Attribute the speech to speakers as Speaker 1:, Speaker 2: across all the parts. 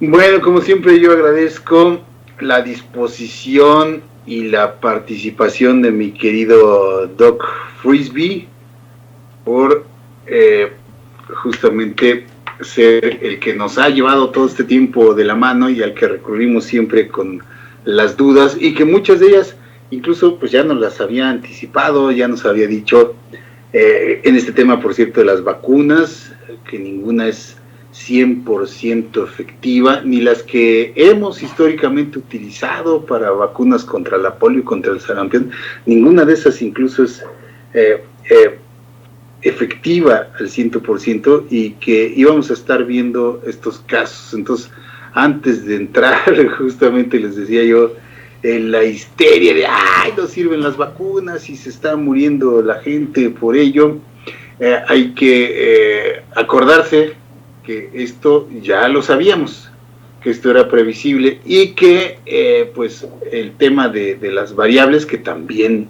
Speaker 1: Bueno, como siempre yo agradezco la disposición y la participación de mi querido Doc Frisbee por justamente ser el que nos ha llevado todo este tiempo de la mano y al que recurrimos siempre con las dudas y que muchas de ellas incluso pues ya nos las había anticipado, ya nos había dicho en este tema, por cierto, de las vacunas, que ninguna es 100% efectiva, ni las que hemos históricamente utilizado para vacunas contra la polio y contra el sarampión, ninguna de esas incluso es efectiva al 100% y que íbamos a estar viendo estos casos. Entonces, antes de entrar, justamente les decía yo, en la histeria de, ay, no sirven las vacunas y se está muriendo la gente por ello, hay que acordarse que esto ya lo sabíamos, que esto era previsible y que pues el tema de las variables que también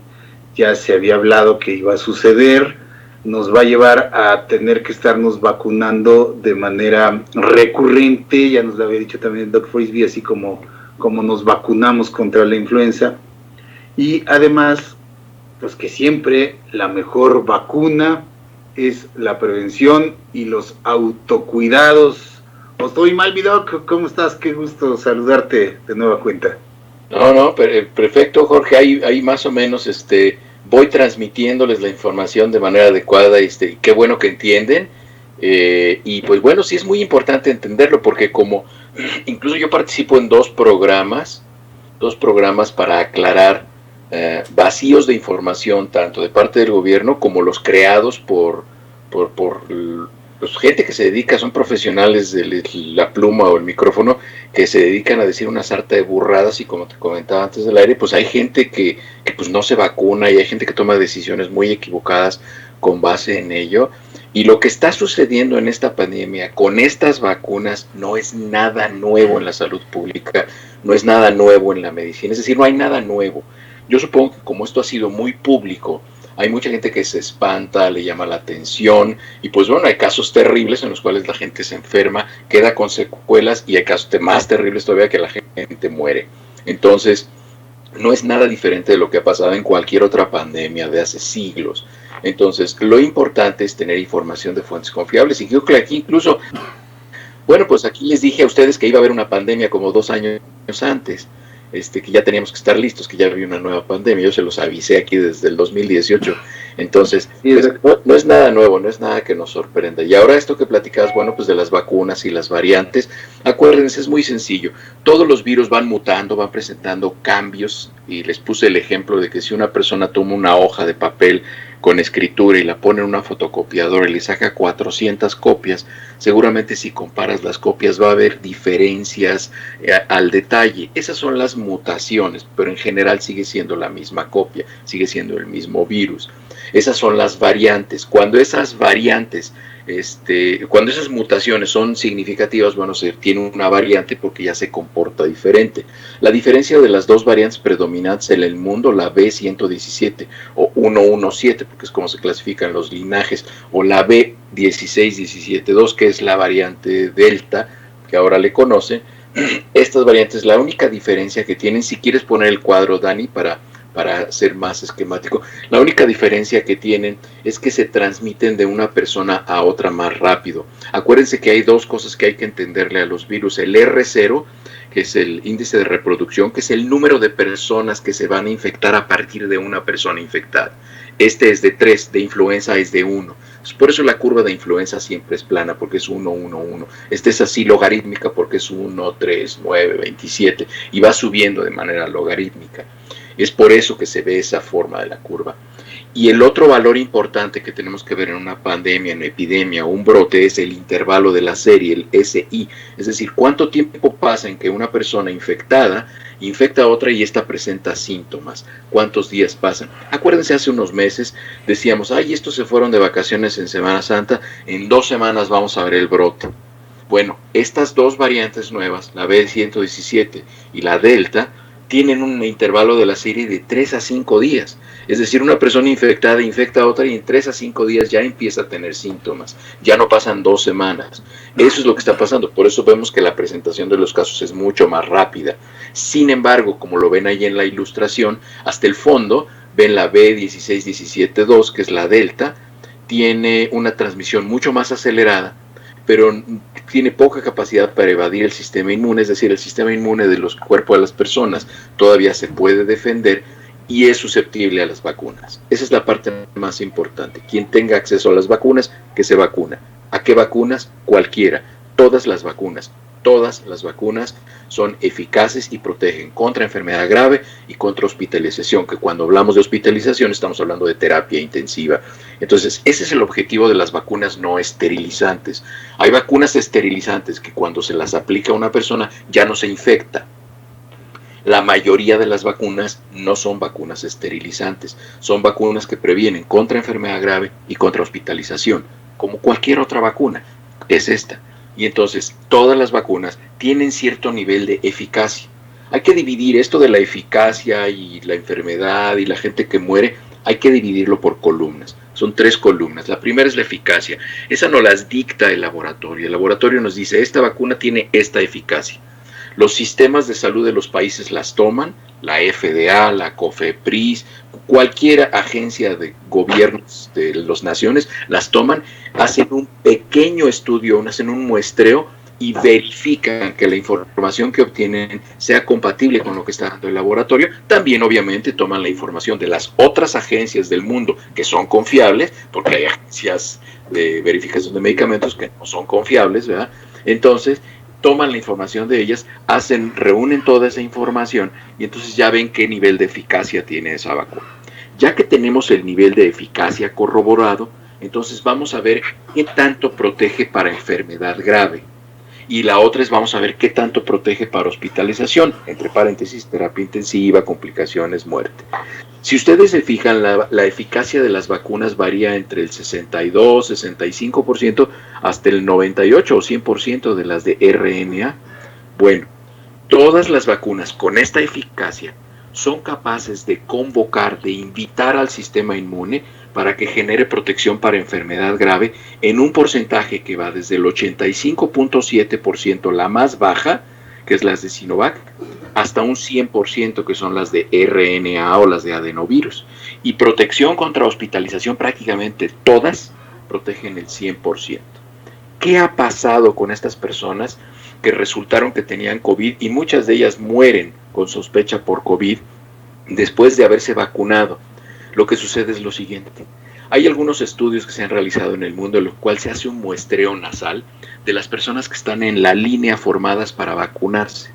Speaker 1: ya se había hablado que iba a suceder, nos va a llevar a tener que estarnos vacunando de manera recurrente, ya nos lo había dicho también el Doc Frisbee, así como nos vacunamos contra la influenza, y además, pues que siempre la mejor vacuna es la prevención y los autocuidados. ¿O estoy mal, mi Doc? ¿Cómo estás? Qué gusto saludarte de nueva cuenta.
Speaker 2: No, perfecto, Jorge, ahí más o menos voy transmitiéndoles la información de manera adecuada, qué bueno que entienden, y pues bueno, sí es muy importante entenderlo, porque como incluso yo participo en dos programas para aclarar vacíos de información, tanto de parte del gobierno como los creados por pues, gente que se dedica, son profesionales de la pluma o el micrófono, que se dedican a decir una sarta de burradas, y como te comentaba antes del aire, pues hay gente que pues no se vacuna y hay gente que toma decisiones muy equivocadas con base en ello. Y lo que está sucediendo en esta pandemia con estas vacunas no es nada nuevo en la salud pública, no es nada nuevo en la medicina, es decir, no hay nada nuevo. Yo supongo que como esto ha sido muy público, hay mucha gente que se espanta, le llama la atención, y pues bueno, hay casos terribles en los cuales la gente se enferma, queda con secuelas, y hay casos más terribles todavía, que la gente muere. Entonces, no es nada diferente de lo que ha pasado en cualquier otra pandemia de hace siglos. Entonces, lo importante es tener información de fuentes confiables, y creo que aquí incluso, bueno, pues aquí les dije a ustedes que iba a haber una pandemia como 2 años antes, que ya teníamos que estar listos, que ya había una nueva pandemia. Yo se los avisé aquí desde el 2018. Entonces, pues, no es nada nuevo, no es nada que nos sorprenda. Y ahora esto que platicabas, bueno, pues de las vacunas y las variantes, acuérdense, es muy sencillo. Todos los virus van mutando, van presentando cambios, y les puse el ejemplo de que si una persona toma una hoja de papel con escritura y la pone en una fotocopiadora y le saca 400 copias, seguramente si comparas las copias va a haber diferencias al detalle. Esas son las mutaciones, pero en general sigue siendo la misma copia, sigue siendo el mismo virus. Esas son las variantes. Cuando esas variantes, cuando esas mutaciones son significativas, bueno, se tiene una variante porque ya se comporta diferente. La diferencia de las dos variantes predominantes en el mundo, la B117 o 117, porque es como se clasifican los linajes, o la B16172, que es la variante Delta, que ahora le conocen. Estas variantes, la única diferencia que tienen, si quieres poner el cuadro, Dani, para ser más esquemático, la única diferencia que tienen es que se transmiten de una persona a otra más rápido. Acuérdense que hay dos cosas que hay que entenderle a los virus: el R0, que es el índice de reproducción, que es el número de personas que se van a infectar a partir de una persona infectada. Este es de 3, de influenza es de 1. Por eso la curva de influenza siempre es plana, porque es 1, 1, 1. Esta es así logarítmica porque es 1, 3, 9, 27, y va subiendo de manera logarítmica. Es por eso que se ve esa forma de la curva. Y el otro valor importante que tenemos que ver en una pandemia, en una epidemia o un brote, es el intervalo de la serie, el SI. Es decir, cuánto tiempo pasa en que una persona infectada infecta a otra y esta presenta síntomas. ¿Cuántos días pasan? Acuérdense, hace unos meses decíamos, ay, estos se fueron de vacaciones en Semana Santa, en 2 semanas vamos a ver el brote. Bueno, estas dos variantes nuevas, la B117 y la Delta, tienen un intervalo de la serie de 3 a 5 días. Es decir, una persona infectada infecta a otra y en 3 a 5 días ya empieza a tener síntomas. Ya no pasan 2 semanas. Eso es lo que está pasando. Por eso vemos que la presentación de los casos es mucho más rápida. Sin embargo, como lo ven ahí en la ilustración, hasta el fondo ven la B16172, que es la Delta, tiene una transmisión mucho más acelerada, pero tiene poca capacidad para evadir el sistema inmune, es decir, el sistema inmune de los cuerpos de las personas todavía se puede defender y es susceptible a las vacunas. Esa es la parte más importante. Quien tenga acceso a las vacunas, que se vacuna. ¿A qué vacunas? Cualquiera. Todas las vacunas son eficaces y protegen contra enfermedad grave y contra hospitalización, que cuando hablamos de hospitalización estamos hablando de terapia intensiva. Entonces, ese es el objetivo de las vacunas no esterilizantes. Hay vacunas esterilizantes que cuando se las aplica a una persona ya no se infecta. La mayoría de las vacunas no son vacunas esterilizantes, son vacunas que previenen contra enfermedad grave y contra hospitalización, como cualquier otra vacuna, es esta. Y entonces todas las vacunas tienen cierto nivel de eficacia. Hay que dividir esto de la eficacia y la enfermedad y la gente que muere, hay que dividirlo por columnas. Son 3 columnas. La primera es la eficacia. Esa nos las dicta el laboratorio. El laboratorio nos dice, esta vacuna tiene esta eficacia. Los sistemas de salud de los países las toman, la FDA, la COFEPRIS, cualquier agencia de gobiernos de las naciones las toman, hacen un pequeño estudio, hacen un muestreo y verifican que la información que obtienen sea compatible con lo que está dando el laboratorio. También obviamente toman la información de las otras agencias del mundo que son confiables, porque hay agencias de verificación de medicamentos que no son confiables, ¿verdad? Entonces toman la información de ellas, reúnen toda esa información y entonces ya ven qué nivel de eficacia tiene esa vacuna. Ya que tenemos el nivel de eficacia corroborado, entonces vamos a ver qué tanto protege para enfermedad grave. Y la otra es vamos a ver qué tanto protege para hospitalización, entre paréntesis, terapia intensiva, complicaciones, muerte. Si ustedes se fijan, la eficacia de las vacunas varía entre el 62, 65% hasta el 98 o 100% de las de RNA. Bueno, todas las vacunas con esta eficacia son capaces de convocar, de invitar al sistema inmune para que genere protección para enfermedad grave en un porcentaje que va desde el 85.7%, la más baja, que es las de Sinovac, hasta un 100%, que son las de RNA o las de adenovirus. Y protección contra hospitalización, prácticamente todas protegen el 100%. ¿Qué ha pasado con estas personas que resultaron que tenían COVID y muchas de ellas mueren con sospecha por COVID después de haberse vacunado? Lo que sucede es lo siguiente. Hay algunos estudios que se han realizado en el mundo en los cuales se hace un muestreo nasal de las personas que están en la línea formadas para vacunarse.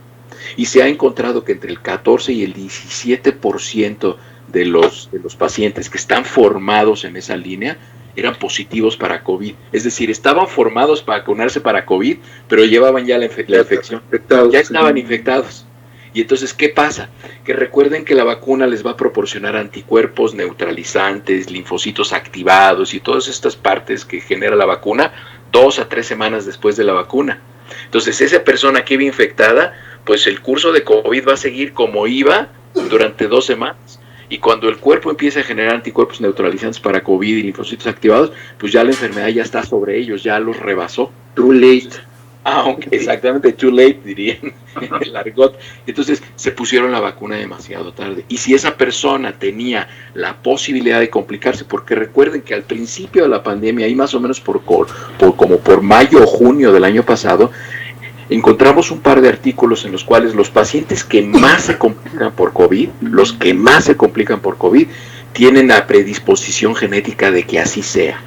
Speaker 2: Y se ha encontrado que entre el 14 y el 17% de los pacientes que están formados en esa línea eran positivos para COVID. Es decir, estaban formados para vacunarse para COVID, pero llevaban ya la infección. Ya estaban infectados. Y entonces, ¿qué pasa? Que recuerden que la vacuna les va a proporcionar anticuerpos neutralizantes, linfocitos activados y todas estas partes que genera la vacuna 2 a 3 semanas después de la vacuna. Entonces, esa persona que iba infectada, pues el curso de COVID va a seguir como iba durante 2 semanas. Y cuando el cuerpo empieza a generar anticuerpos neutralizantes para COVID y linfocitos activados, pues ya la enfermedad ya está sobre ellos, ya los rebasó.
Speaker 1: Too late.
Speaker 2: Aunque exactamente, too late, dirían en el argot. Entonces se pusieron la vacuna demasiado tarde. Y si esa persona tenía la posibilidad de complicarse, porque recuerden que al principio de la pandemia, ahí más o menos como por mayo o junio del año pasado, encontramos un par de artículos en los cuales los pacientes que más se complican por COVID, tienen la predisposición genética de que así sea.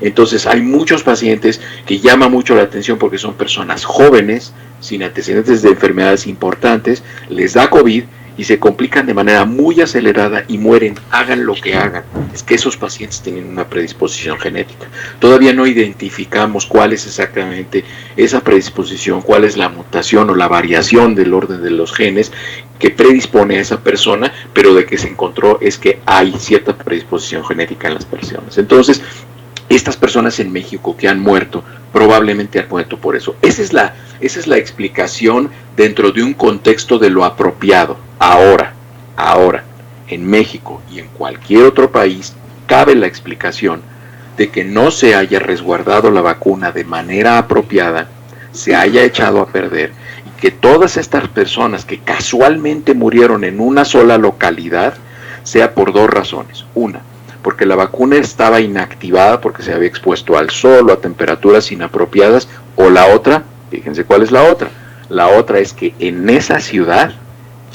Speaker 2: Entonces hay muchos pacientes que llama mucho la atención porque son personas jóvenes, sin antecedentes de enfermedades importantes, les da COVID y se complican de manera muy acelerada y mueren, hagan lo que hagan. Es que esos pacientes tienen una predisposición genética. Todavía no identificamos cuál es exactamente esa predisposición, cuál es la mutación o la variación del orden de los genes que predispone a esa persona, pero de que se encontró es que hay cierta predisposición genética en las personas. Entonces, estas personas en México que han muerto probablemente han muerto por eso. Esa es la explicación dentro de un contexto de lo apropiado. Ahora, en México y en cualquier otro país, cabe la explicación de que no se haya resguardado la vacuna de manera apropiada, se haya echado a perder, y que todas estas personas que casualmente murieron en una sola localidad, sea por dos razones. Una, porque la vacuna estaba inactivada porque se había expuesto al sol o a temperaturas inapropiadas, o la otra, fíjense cuál es la otra. La otra es que en esa ciudad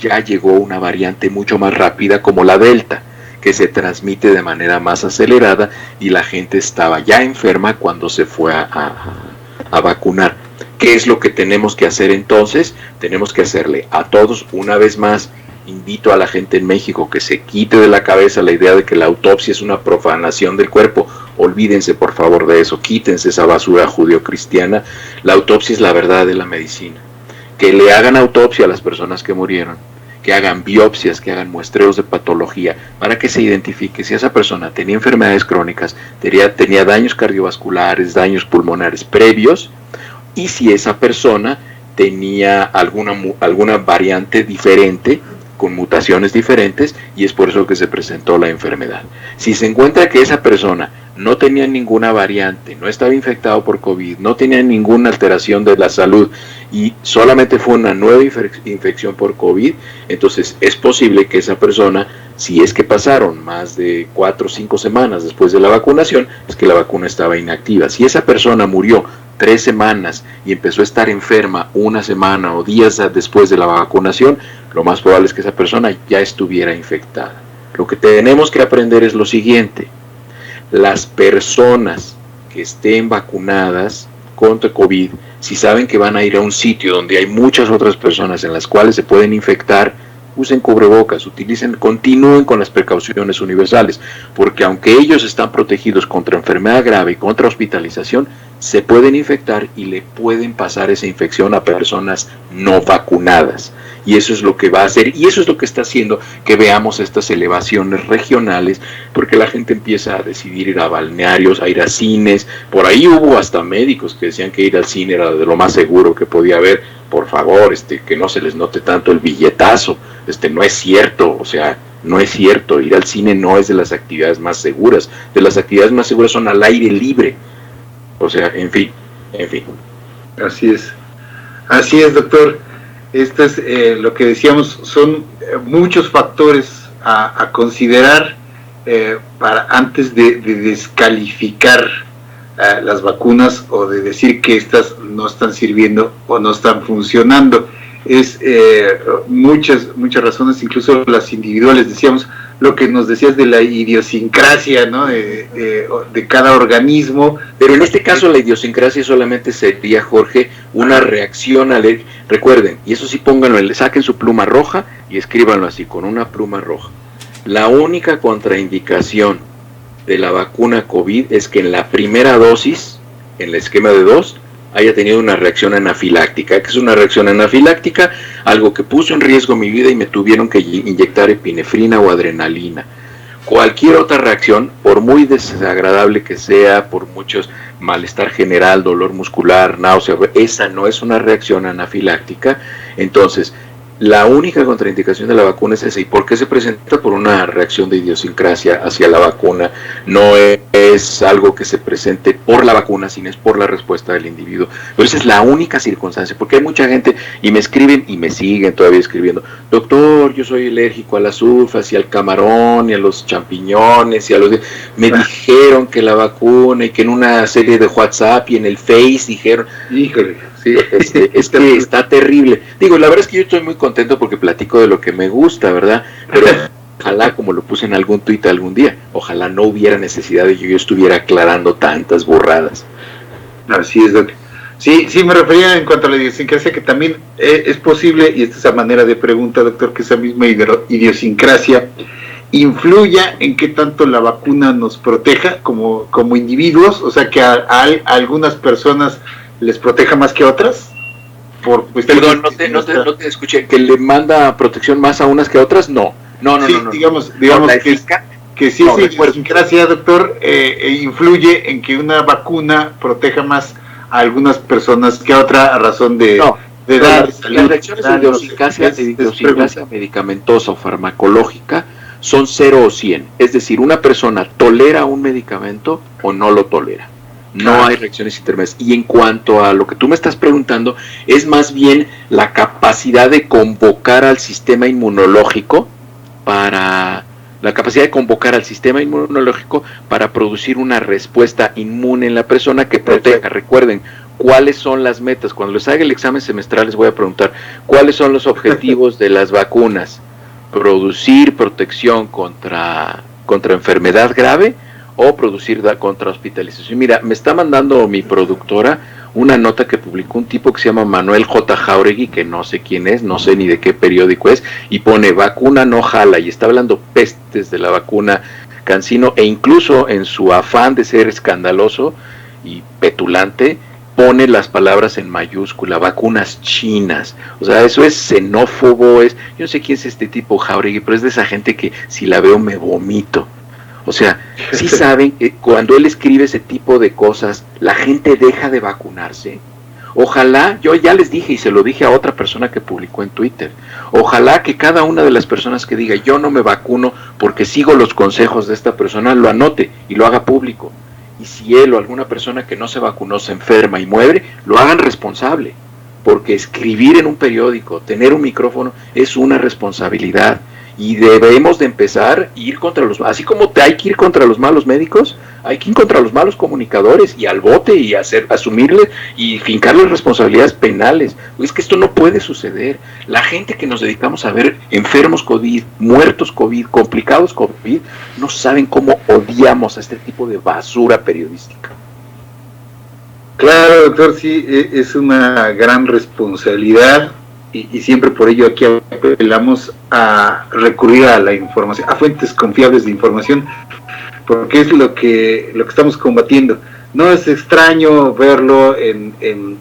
Speaker 2: ya llegó una variante mucho más rápida como la Delta, que se transmite de manera más acelerada y la gente estaba ya enferma cuando se fue a vacunar. ¿Qué es lo que tenemos que hacer entonces? Tenemos que hacerle a todos, una vez más, invito a la gente en México que se quite de la cabeza la idea de que la autopsia es una profanación del cuerpo. Olvídense por favor de eso, quítense esa basura judeocristiana. La autopsia es la verdad de la medicina. Que le hagan autopsia a las personas que murieron, que hagan biopsias, que hagan muestreos de patología, para que se identifique si esa persona tenía enfermedades crónicas, tenía daños cardiovasculares, daños pulmonares previos, y si esa persona tenía alguna variante diferente, con mutaciones diferentes, y es por eso que se presentó la enfermedad. Si se encuentra que esa persona no tenía ninguna variante, no estaba infectado por COVID, no tenía ninguna alteración de la salud y solamente fue una nueva infección por COVID, entonces es posible que esa persona, si es que pasaron más de 4 o 5 semanas después de la vacunación, es que la vacuna estaba inactiva. Si esa persona murió 3 semanas y empezó a estar enferma 1 semana o días después de la vacunación, lo más probable es que esa persona ya estuviera infectada. Lo que tenemos que aprender es lo siguiente: las personas que estén vacunadas contra COVID, si saben que van a ir a un sitio donde hay muchas otras personas en las cuales se pueden infectar, usen cubrebocas, continúen con las precauciones universales, porque aunque ellos están protegidos contra enfermedad grave y contra hospitalización, se pueden infectar y le pueden pasar esa infección a personas no vacunadas. Y eso es lo que va a hacer, y eso es lo que está haciendo que veamos estas elevaciones regionales, porque la gente empieza a decidir ir a balnearios, a ir a cines. Por ahí hubo hasta médicos que decían que ir al cine era de lo más seguro que podía haber. Por favor, que no se les note tanto el billetazo. No es cierto, o sea, no es cierto. Ir al cine no es de las actividades más seguras. De las actividades más seguras son al aire libre. O sea, en fin.
Speaker 1: Así es, doctor. Esto es lo que decíamos, son muchos factores a considerar para antes de descalificar las vacunas o de decir que estas no están sirviendo o no están funcionando. Es muchas razones, incluso las individuales. Decíamos lo que nos decías de la idiosincrasia, ¿no? de cada organismo.
Speaker 2: Pero en este caso la idiosincrasia solamente sería, Jorge, una reacción alérgica. Recuerden, y eso sí pónganlo, saquen su pluma roja y escríbanlo así, con una pluma roja. La única contraindicación de la vacuna COVID es que en la primera dosis, en el esquema de 2, haya tenido una reacción anafiláctica. ¿Qué es una reacción anafiláctica? Algo que puso en riesgo mi vida y me tuvieron que inyectar epinefrina o adrenalina. Cualquier otra reacción, por muy desagradable que sea, por muchos malestar general, dolor muscular, náusea, esa no es una reacción anafiláctica. Entonces, la única contraindicación de la vacuna es esa. ¿Y por qué se presenta? Por una reacción de idiosincrasia hacia la vacuna. No es algo que se presente por la vacuna, sino es por la respuesta del individuo. Pero esa es la única circunstancia, porque hay mucha gente, y me escriben, y me siguen todavía escribiendo: doctor, yo soy alérgico a las ufas, y al camarón, y a los champiñones, y a los... Me dijeron que la vacuna, y que en una serie de WhatsApp y en el Face dijeron...
Speaker 1: Híjole.
Speaker 2: Sí, es que está terrible. Digo, la verdad es que yo estoy muy contento porque platico de lo que me gusta, ¿verdad? Pero ojalá, como lo puse en algún tuit algún día, ojalá no hubiera necesidad de que yo estuviera aclarando tantas burradas.
Speaker 1: Así es, doctor. Sí, me refería en cuanto a la idiosincrasia, que también es posible, y esta es la manera de pregunta, doctor, que esa misma idiosincrasia influya en qué tanto la vacuna nos proteja como individuos, o sea, que a algunas personas les proteja más que otras.
Speaker 2: Perdón, no te escuché. ¿Que le manda protección más a unas que a otras? No.
Speaker 1: Sí, digamos que sí, la idiosincrasia, doctor, influye en que una vacuna proteja más algunas personas, ¿qué otra razón de
Speaker 2: dar? Las reacciones de idiosincrasia medicamentosa o farmacológica son 0 o 100, es decir, una persona tolera un medicamento o no lo tolera. No hay reacciones intermedias. Y en cuanto a lo que tú me estás preguntando, es más bien la capacidad de convocar al sistema inmunológico para producir una respuesta inmune en la persona que proteja. Recuerden, ¿cuáles son las metas? Cuando les haga el examen semestral les voy a preguntar, ¿cuáles son los objetivos de las vacunas? ¿Producir protección contra enfermedad grave o producir contra hospitalización? Mira, me está mandando mi productora una nota que publicó un tipo que se llama Manuel J. Jauregui, que no sé quién es, no sé ni de qué periódico es, y pone vacuna no jala, y está hablando pestes de la vacuna CanSino, e incluso en su afán de ser escandaloso y petulante, pone las palabras en mayúscula, vacunas chinas. O sea, eso es xenófobo, yo no sé quién es este tipo Jauregui, pero es de esa gente que si la veo me vomito. O sea, sí saben que cuando él escribe ese tipo de cosas, la gente deja de vacunarse. Ojalá, yo ya les dije y se lo dije a otra persona que publicó en Twitter, ojalá que cada una de las personas que diga yo no me vacuno porque sigo los consejos de esta persona, lo anote y lo haga público. Y si él o alguna persona que no se vacunó se enferma y muere, lo hagan responsable. Porque escribir en un periódico, tener un micrófono, es una responsabilidad. Y debemos de empezar a ir contra los, así como hay que ir contra los malos médicos, hay que ir contra los malos comunicadores y al bote y asumirle y fincarles responsabilidades penales. Es que esto no puede suceder. La gente que nos dedicamos a ver enfermos COVID, muertos COVID, complicados COVID, no saben cómo odiamos a este tipo de basura periodística.
Speaker 1: Claro, doctor, sí, es una gran responsabilidad. Y siempre por ello aquí apelamos a recurrir a la información, a fuentes confiables de información, porque es lo que estamos combatiendo. No es extraño verlo en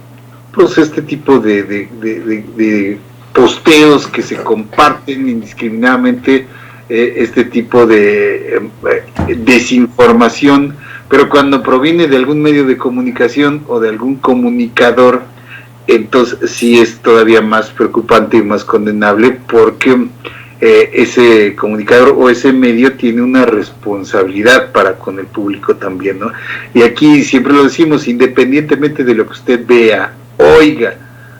Speaker 1: pues este tipo de posteos que se comparten indiscriminadamente, este tipo de desinformación, pero cuando proviene de algún medio de comunicación o de algún comunicador, entonces sí es todavía más preocupante y más condenable, porque ese comunicador o ese medio tiene una responsabilidad para con el público también, ¿no? Y aquí siempre lo decimos, independientemente de lo que usted vea, oiga,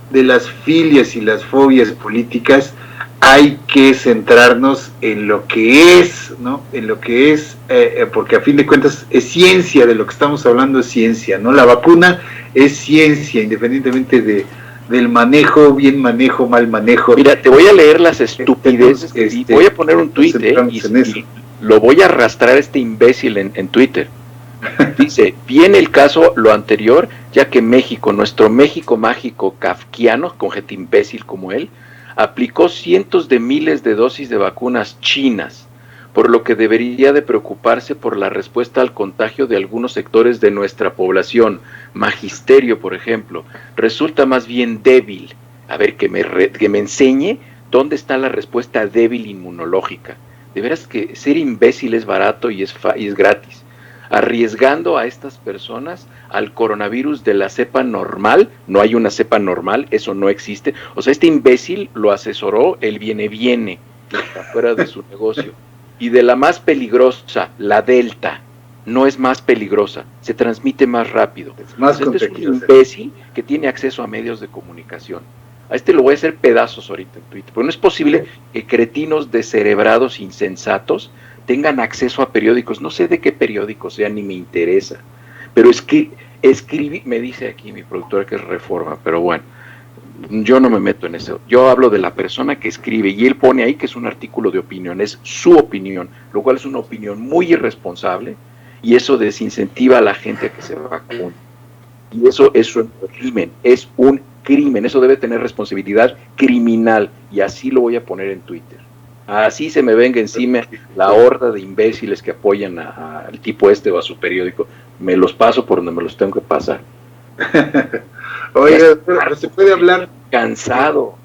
Speaker 1: de las filias y las fobias políticas, hay que centrarnos en lo que es, ¿no? En lo que es, porque a fin de cuentas es ciencia, de lo que estamos hablando es ciencia, ¿no? La vacuna es ciencia, independientemente del manejo, bien manejo, mal manejo.
Speaker 2: Mira, te voy a leer las estupideces, y voy a poner un tuit, y lo voy a arrastrar a este imbécil en Twitter. Dice, viene el caso lo anterior, ya que México, nuestro México mágico kafkiano, con gente imbécil como él, aplicó cientos de miles de dosis de vacunas chinas, por lo que debería de preocuparse por la respuesta al contagio de algunos sectores de nuestra población. Magisterio, por ejemplo, resulta más bien débil. A ver, que me enseñe dónde está la respuesta débil inmunológica. De veras que ser imbécil es barato y es gratis. Arriesgando a estas personas al coronavirus de la cepa normal. No hay una cepa normal, eso no existe. O sea, este imbécil lo asesoró el viene, está fuera de su negocio. Y de la más peligrosa, la Delta, no es más peligrosa, se transmite más rápido.
Speaker 1: Es más
Speaker 2: contagiosa. Este es un imbécil que tiene acceso a medios de comunicación. A este lo voy a hacer pedazos ahorita en Twitter, porque no es posible que cretinos descerebrados, insensatos, tengan acceso a periódicos. No sé de qué periódico sea, ni me interesa, pero es que escribí, me dice aquí mi productora que es Reforma, pero bueno, yo no me meto en eso. Yo hablo de la persona que escribe, y él pone ahí que es un artículo de opinión, es su opinión, lo cual es una opinión muy irresponsable, y eso desincentiva a la gente a que se vacune. Y eso es un crimen, eso debe tener responsabilidad criminal, y así lo voy a poner en Twitter. Así se me venga encima la horda de imbéciles que apoyan al tipo este o a su periódico. Me los paso por donde me los tengo que pasar.
Speaker 1: Oye, pero se puede hablar...
Speaker 2: Estoy cansado.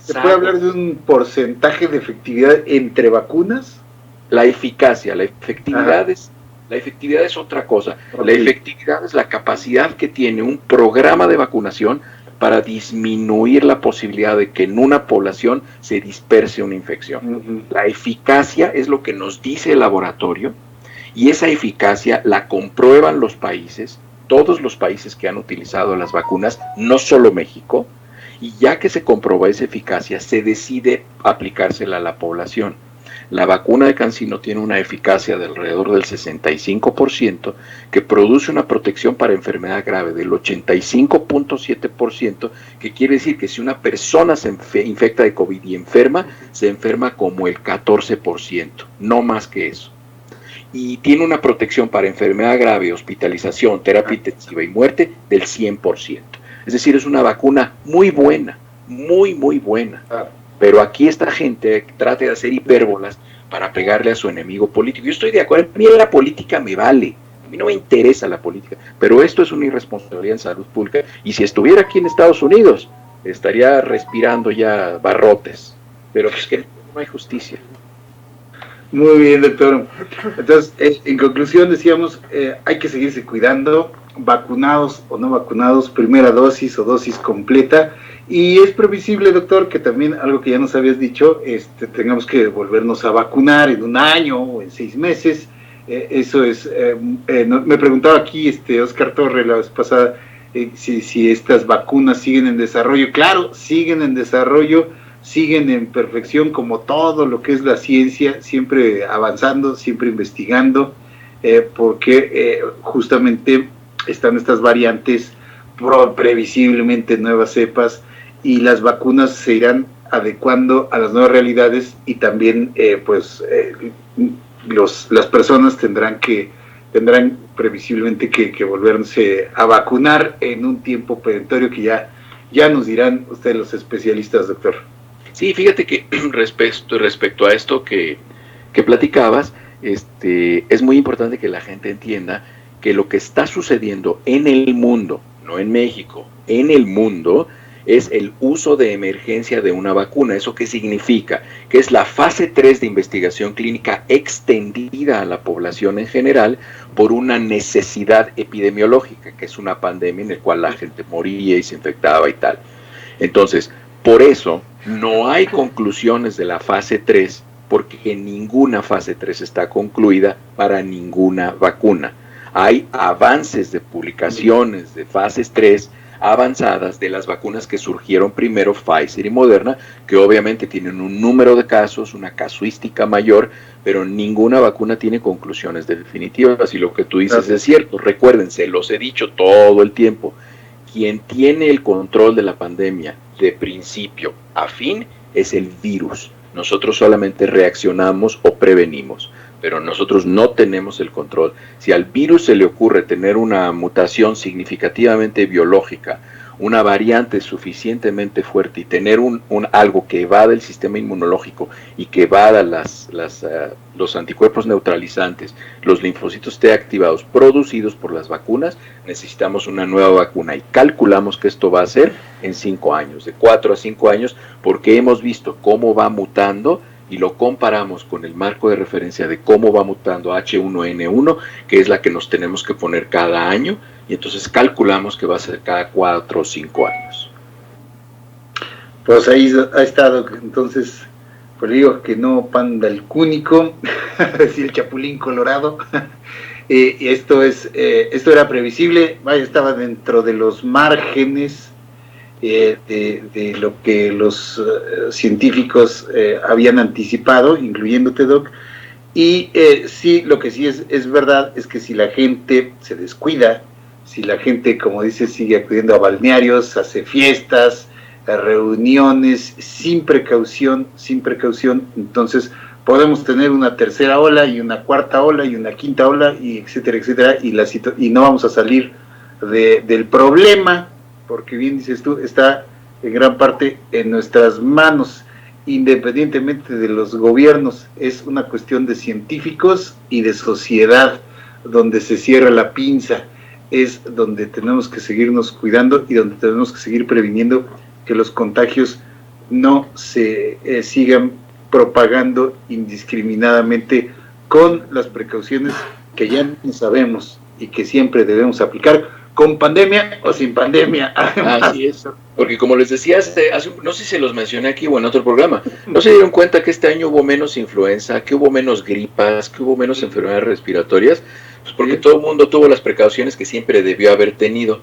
Speaker 1: ¿Se puede hablar de un porcentaje de efectividad entre vacunas?
Speaker 2: La efectividad es La efectividad es otra cosa. La efectividad es la capacidad que tiene un programa de vacunación para disminuir la posibilidad de que en una población se disperse una infección. La eficacia es lo que nos dice el laboratorio, y esa eficacia la comprueban los países, todos los países que han utilizado las vacunas, no solo México, y ya que se comprobó esa eficacia, se decide aplicársela a la población. La vacuna de CanSino tiene una eficacia de alrededor del 65%, que produce una protección para enfermedad grave del 85.7%, que quiere decir que si una persona se infecta de COVID y enferma, se enferma como el 14%, no más que eso. Y tiene una protección para enfermedad grave, hospitalización, terapia intensiva y muerte del 100%. Es decir, es una vacuna muy buena, muy buena. Pero aquí esta gente trata de hacer hipérbolas para pegarle a su enemigo político. Yo estoy de acuerdo, a mí la política me vale, a mí no me interesa la política, pero esto es una irresponsabilidad en salud pública, y si estuviera aquí en Estados Unidos, estaría respirando ya barrotes, pero pues que no hay justicia.
Speaker 1: Muy bien, doctor. Entonces, en conclusión decíamos, hay que seguirse cuidando, vacunados o no vacunados, primera dosis o dosis completa, y es previsible, doctor, que también algo que ya nos habías dicho, tengamos que volvernos a vacunar en un año o en 6 meses. Eso es, me preguntaba aquí Oscar Torre la vez pasada, si estas vacunas siguen en desarrollo. Claro, siguen en desarrollo, siguen en perfección, como todo lo que es la ciencia, siempre avanzando, siempre investigando, porque justamente están estas variantes, previsiblemente nuevas cepas, y las vacunas se irán adecuando a las nuevas realidades, y también las personas tendrán previsiblemente que volverse a vacunar en un tiempo perentorio que ya nos dirán ustedes los especialistas, doctor.
Speaker 2: Sí, fíjate que respecto a esto que platicabas, es muy importante que la gente entienda que lo que está sucediendo en el mundo, no en México, en el mundo, es el uso de emergencia de una vacuna. ¿Eso qué significa? Que es la fase 3 de investigación clínica extendida a la población en general por una necesidad epidemiológica, que es una pandemia en la cual la gente moría y se infectaba y tal. Entonces, por eso no hay conclusiones de la fase 3, porque ninguna fase 3 está concluida para ninguna vacuna. Hay avances de publicaciones de fases 3 avanzadas de las vacunas que surgieron primero, Pfizer y Moderna, que obviamente tienen un número de casos, una casuística mayor, pero ninguna vacuna tiene conclusiones definitivas, y lo que tú dices es cierto. Recuerden, se los he dicho todo el tiempo, quien tiene el control de la pandemia de principio a fin es el virus. Nosotros solamente reaccionamos o prevenimos, pero nosotros no tenemos el control. Si al virus se le ocurre tener una mutación significativamente biológica, una variante suficientemente fuerte, y tener algo que evada el sistema inmunológico y que evada los anticuerpos neutralizantes, los linfocitos T activados producidos por las vacunas, necesitamos una nueva vacuna, y calculamos que esto va a ser en 5 años, de 4 a 5 años, porque hemos visto cómo va mutando y lo comparamos con el marco de referencia de cómo va mutando H1N1, que es la que nos tenemos que poner cada año, y entonces calculamos que va a ser cada 4 o 5 años.
Speaker 1: Pues ahí ha estado, entonces, pues digo que no panda el cúnico, decir el chapulín colorado. Esto era previsible, estaba dentro de los márgenes de lo que los científicos habían anticipado, incluyéndote, Doc. Y sí, lo que sí es verdad es que si la gente se descuida, si la gente, como dice, sigue acudiendo a balnearios, hace fiestas, a reuniones sin precaución, entonces podemos tener una tercera ola y una cuarta ola y una quinta ola, y etcétera, etcétera, y no vamos a salir del problema, porque bien dices tú, está en gran parte en nuestras manos, independientemente de los gobiernos. Es una cuestión de científicos y de sociedad donde se cierra la pinza, es donde tenemos que seguirnos cuidando y donde tenemos que seguir previniendo que los contagios no se sigan propagando indiscriminadamente, con las precauciones que ya no sabemos y que siempre debemos aplicar, con pandemia o sin pandemia.
Speaker 2: Así es, porque como les decía, no sé si se los mencioné aquí o en otro programa, ¿no se dieron cuenta que este año hubo menos influenza, que hubo menos gripas, que hubo menos enfermedades respiratorias? Pues porque todo el mundo tuvo las precauciones que siempre debió haber tenido.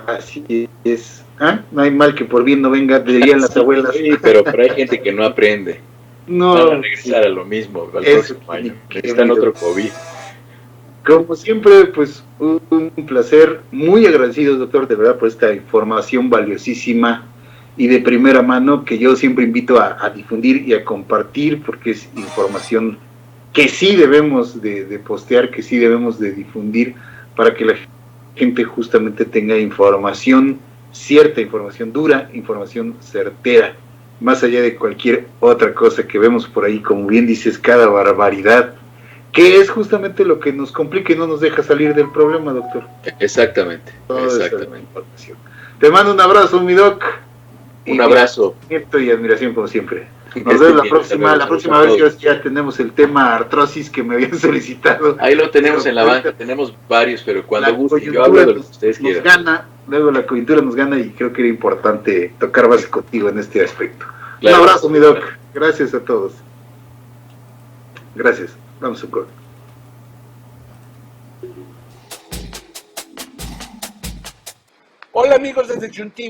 Speaker 1: Así es. ¿Ah? No hay mal que por bien no venga, dirían las abuelas.
Speaker 2: Sí, pero hay gente que no aprende.
Speaker 1: No,
Speaker 2: van a regresar a lo mismo al próximo año. Necesitan otro COVID.
Speaker 1: Como siempre, pues un placer, muy agradecido, doctor, de verdad, por esta información valiosísima y de primera mano que yo siempre invito a difundir y a compartir, porque es información que sí debemos de postear, que sí debemos de difundir para que la gente justamente tenga información cierta, información dura, información certera, más allá de cualquier otra cosa que vemos por ahí, como bien dices, cada barbaridad, que es justamente lo que nos complica y no nos deja salir del problema, doctor.
Speaker 2: Exactamente,
Speaker 1: exactamente. Te mando un abrazo, mi doc.
Speaker 2: Un abrazo.
Speaker 1: Y admiración como siempre. Nos vemos la próxima vez que ya tenemos el tema artrosis que me habían solicitado.
Speaker 2: Ahí lo tenemos en la banca, tenemos varios, pero cuando guste, yo hablo de lo que ustedes quieran.
Speaker 1: Gana, luego la coyuntura nos gana y creo que era importante tocar base contigo en este aspecto. Claro, un abrazo, mi doc. Gracias a todos. Gracias. Vamos a un corte.
Speaker 3: Hola amigos desde Junti.